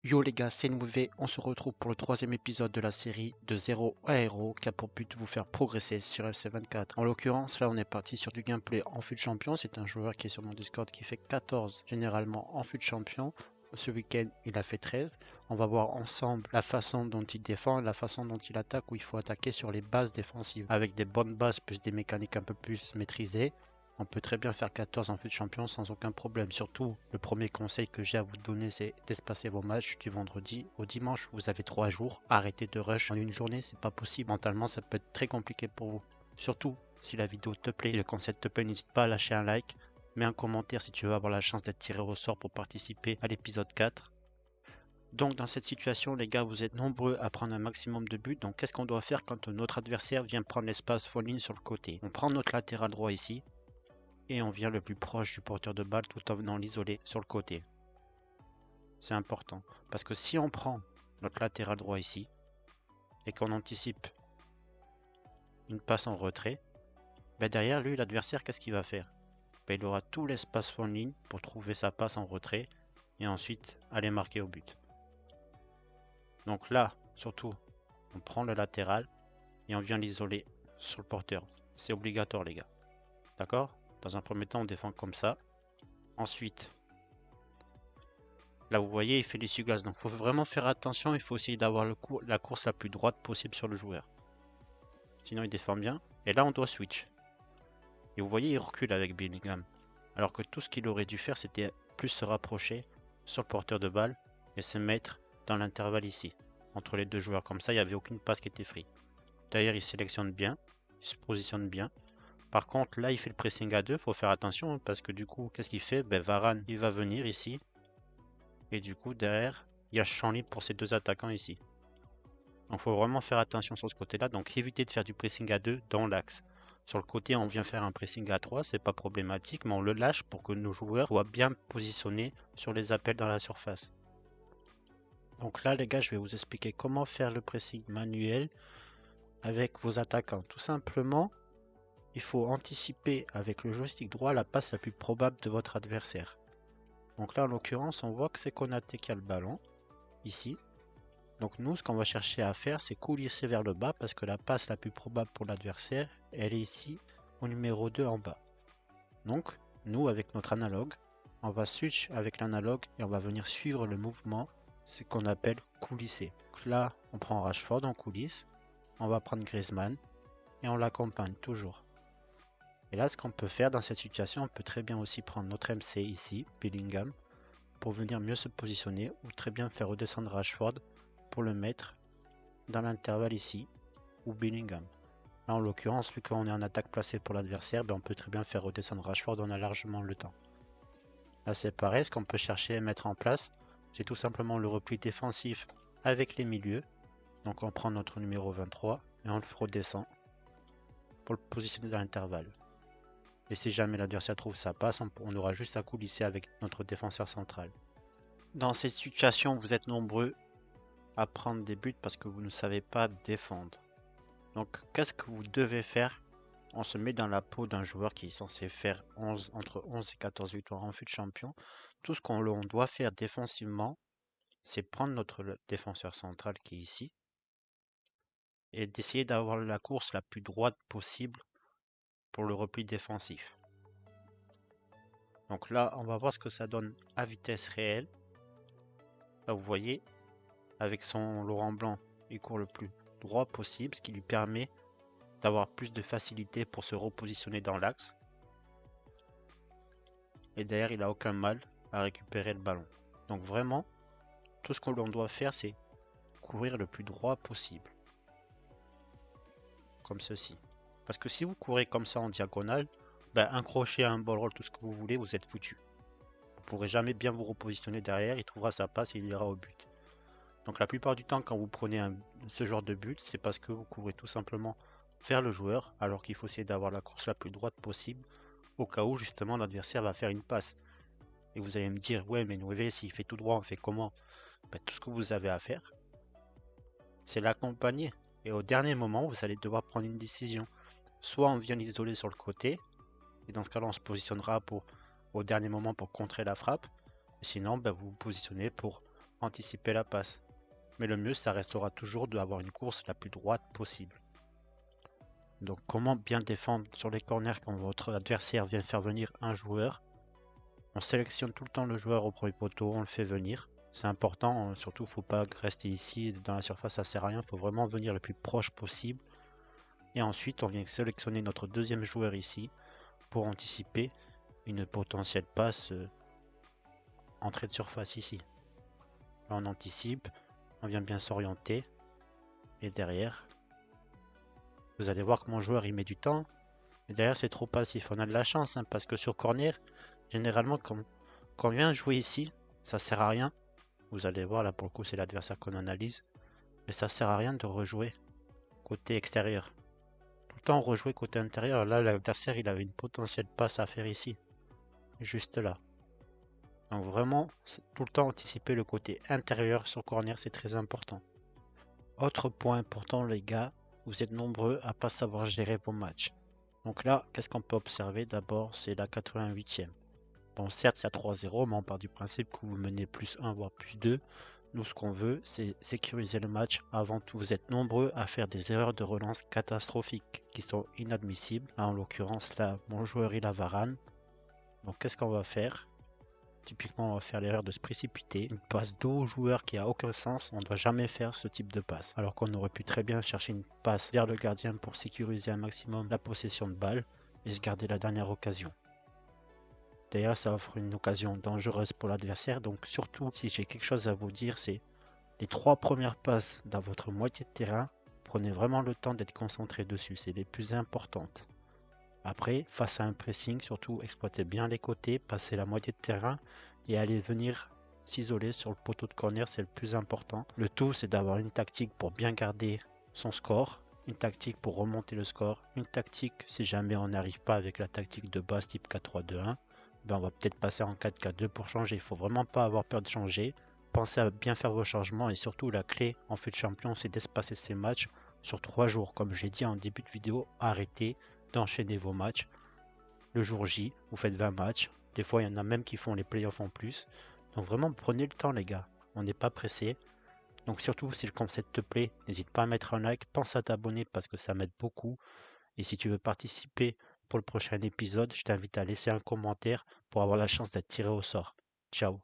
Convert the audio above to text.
Yo les gars, c'est Nouvé, on se retrouve pour le troisième épisode de la série de 0 à Hero qui a pour but de vous faire progresser sur FC24. En l'occurrence, là on est parti sur du gameplay en FUT champion, c'est un joueur qui est sur mon Discord qui fait 14 généralement en FUT champion. Ce week-end il a fait 13. On va voir ensemble la façon dont il défend, la façon dont il attaque, où il faut attaquer sur les bases défensives avec des bonnes bases plus des mécaniques un peu plus maîtrisées. On peut très bien faire 14 en FUT champion sans aucun problème. Surtout, le premier conseil que j'ai à vous donner, c'est d'espacer vos matchs du vendredi au dimanche. Vous avez 3 jours. Arrêtez de rush en une journée, c'est pas possible. Mentalement, ça peut être très compliqué pour vous. Surtout, si la vidéo te plaît, le concept te plaît, n'hésite pas à lâcher un like. Mets un commentaire si tu veux avoir la chance d'être tiré au sort pour participer à l'épisode 4. Donc dans cette situation, les gars, vous êtes nombreux à prendre un maximum de buts. Donc qu'est-ce qu'on doit faire quand notre adversaire vient prendre l'espace fall-in sur le côté? On prend notre latéral droit ici et on vient le plus proche du porteur de balle tout en venant l'isoler sur le côté. C'est important parce que si on prend notre latéral droit ici et qu'on anticipe une passe en retrait, derrière lui l'adversaire qu'est-ce qu'il va faire? Il aura tout l'espace en ligne pour trouver sa passe en retrait et ensuite aller marquer au but. Donc là, surtout, on prend le latéral et on vient l'isoler sur le porteur. C'est obligatoire les gars. D'accord? Dans un premier temps, on défend comme ça. Ensuite, là vous voyez, il fait l'essuie-glace. Donc il faut vraiment faire attention. Il faut essayer d'avoir la course la plus droite possible sur le joueur. Sinon il défend bien. Et là on doit switch. Et vous voyez, il recule avec Bellingham. Alors que tout ce qu'il aurait dû faire, c'était plus se rapprocher sur le porteur de balle et se mettre dans l'intervalle ici. Entre les deux joueurs. Comme ça, il n'y avait aucune passe qui était free. D'ailleurs, il sélectionne bien. Il se positionne bien. Par contre, là, il fait le pressing à deux. Il faut faire attention hein, parce que du coup, qu'est-ce qu'il fait? Varane, il va venir ici. Et du coup, derrière, il y a champ libre pour ces deux attaquants ici. Donc, il faut vraiment faire attention sur ce côté-là. Donc, éviter de faire du pressing à deux dans l'axe. Sur le côté, on vient faire un pressing à 3, c'est pas problématique, mais on le lâche pour que nos joueurs soient bien positionnés sur les appels dans la surface. Donc là, les gars, je vais vous expliquer comment faire le pressing manuel avec vos attaquants. Tout simplement, il faut anticiper avec le joystick droit la passe la plus probable de votre adversaire. Donc là, en l'occurrence, on voit que c'est Konaté qui a le ballon, ici. Donc nous, ce qu'on va chercher à faire, c'est coulisser vers le bas, parce que la passe la plus probable pour l'adversaire, elle est ici, au numéro 2 en bas. Donc, nous, avec notre analogue, on va switch avec l'analogue et on va venir suivre le mouvement, ce qu'on appelle coulisser. Donc là, on prend Rashford en coulisses, on va prendre Griezmann, et on l'accompagne toujours. Et là, ce qu'on peut faire dans cette situation, on peut très bien aussi prendre notre MC ici, Bellingham, pour venir mieux se positionner, ou très bien faire redescendre Rashford pour le mettre dans l'intervalle ici, ou Bellingham. Là, en l'occurrence, vu qu'on est en attaque placée pour l'adversaire, on peut très bien faire redescendre Rashford, on a largement le temps. Là, c'est pareil, ce qu'on peut chercher à mettre en place, c'est tout simplement le repli défensif avec les milieux. Donc on prend notre numéro 23 et on le redescend pour le positionner dans l'intervalle. Et si jamais l'adversaire trouve sa passe, on aura juste à coulisser avec notre défenseur central. Dans cette situation, vous êtes nombreux à prendre des buts parce que vous ne savez pas défendre. Donc qu'est-ce que vous devez faire? On se met dans la peau d'un joueur qui est censé faire entre 11 et 14 victoires en FUT champion. Tout ce qu'on doit faire défensivement, c'est prendre notre défenseur central qui est ici et d'essayer d'avoir la course la plus droite possible pour le repli défensif. Donc là, on va voir ce que ça donne à vitesse réelle. Là, vous voyez, avec son Laurent Blanc, il court le plus droit possible, ce qui lui permet d'avoir plus de facilité pour se repositionner dans l'axe. Et derrière, il n'a aucun mal à récupérer le ballon. Donc vraiment, tout ce qu'on doit faire, c'est courir le plus droit possible. Comme ceci. Parce que si vous courez comme ça en diagonale, un crochet, un ball roll, tout ce que vous voulez, vous êtes foutu. Vous ne pourrez jamais bien vous repositionner derrière, il trouvera sa passe et il ira au but. Donc la plupart du temps, quand vous prenez ce genre de but, c'est parce que vous courez tout simplement vers le joueur, alors qu'il faut essayer d'avoir la course la plus droite possible, au cas où justement l'adversaire va faire une passe. Et vous allez me dire, ouais mais Nouvé, s'il fait tout droit, on fait comment? Tout ce que vous avez à faire, c'est l'accompagner. Et au dernier moment, vous allez devoir prendre une décision. Soit on vient l'isoler sur le côté, et dans ce cas-là, on se positionnera au dernier moment pour contrer la frappe. Sinon, vous vous positionnez pour anticiper la passe. Mais le mieux, ça restera toujours d'avoir une course la plus droite possible. Donc comment bien défendre sur les corners quand votre adversaire vient faire venir un joueur? On sélectionne tout le temps le joueur au premier poteau, on le fait venir. C'est important, surtout faut pas rester ici dans la surface, ça sert à rien, faut vraiment venir le plus proche possible. Et ensuite on vient sélectionner notre deuxième joueur ici pour anticiper une potentielle passe entrée de surface ici. Là on anticipe, on vient bien s'orienter et derrière vous allez voir que mon joueur il met du temps. Et derrière c'est trop passif, on a de la chance hein, parce que sur corner, généralement quand on vient jouer ici, ça sert à rien. Vous allez voir là pour le coup c'est l'adversaire qu'on analyse. Mais ça sert à rien de rejouer côté extérieur. Tout le temps rejouer côté intérieur. Là l'adversaire il avait une potentielle passe à faire ici. Juste là. Donc vraiment tout le temps anticiper le côté intérieur sur corner, c'est très important. Autre point important les gars, vous êtes nombreux à pas savoir gérer vos matchs. Donc là, qu'est-ce qu'on peut observer? D'abord, c'est la 88e. Bon, certes, il y a 3-0, mais on part du principe que vous menez plus 1, voire plus 2. Nous, ce qu'on veut, c'est sécuriser le match avant tout. Vous êtes nombreux à faire des erreurs de relance catastrophiques qui sont inadmissibles. Là, en l'occurrence, là, mon joueur, il a Varane. Donc, qu'est-ce qu'on va faire? Typiquement, on va faire l'erreur de se précipiter. Une passe d'eau au joueur qui a aucun sens. On ne doit jamais faire ce type de passe. Alors qu'on aurait pu très bien chercher une passe vers le gardien pour sécuriser un maximum la possession de balle et se garder la dernière occasion. D'ailleurs, ça offre une occasion dangereuse pour l'adversaire. Donc surtout, si j'ai quelque chose à vous dire, c'est les 3 premières passes dans votre moitié de terrain. Prenez vraiment le temps d'être concentré dessus. C'est les plus importantes. Après, face à un pressing, surtout exploitez bien les côtés, passez la moitié de terrain et allez venir s'isoler sur le poteau de corner, c'est le plus important. Le tout, c'est d'avoir une tactique pour bien garder son score, une tactique pour remonter le score, une tactique si jamais on n'arrive pas avec la tactique de base type 4-3-2-1, ben on va peut-être passer en 4-4-2 pour changer. Il ne faut vraiment pas avoir peur de changer. Pensez à bien faire vos changements et surtout la clé en FUT Champion, c'est d'espacer ces matchs sur 3 jours. Comme j'ai dit en début de vidéo, arrêtez d'enchaîner vos matchs. Le jour J, vous faites 20 matchs. Des fois, il y en a même qui font les playoffs en plus. Donc vraiment, prenez le temps les gars. On n'est pas pressé. Donc surtout, si le concept te plaît, n'hésite pas à mettre un like. Pense à t'abonner parce que ça m'aide beaucoup. Et si tu veux participer pour le prochain épisode, je t'invite à laisser un commentaire pour avoir la chance d'être tiré au sort. Ciao.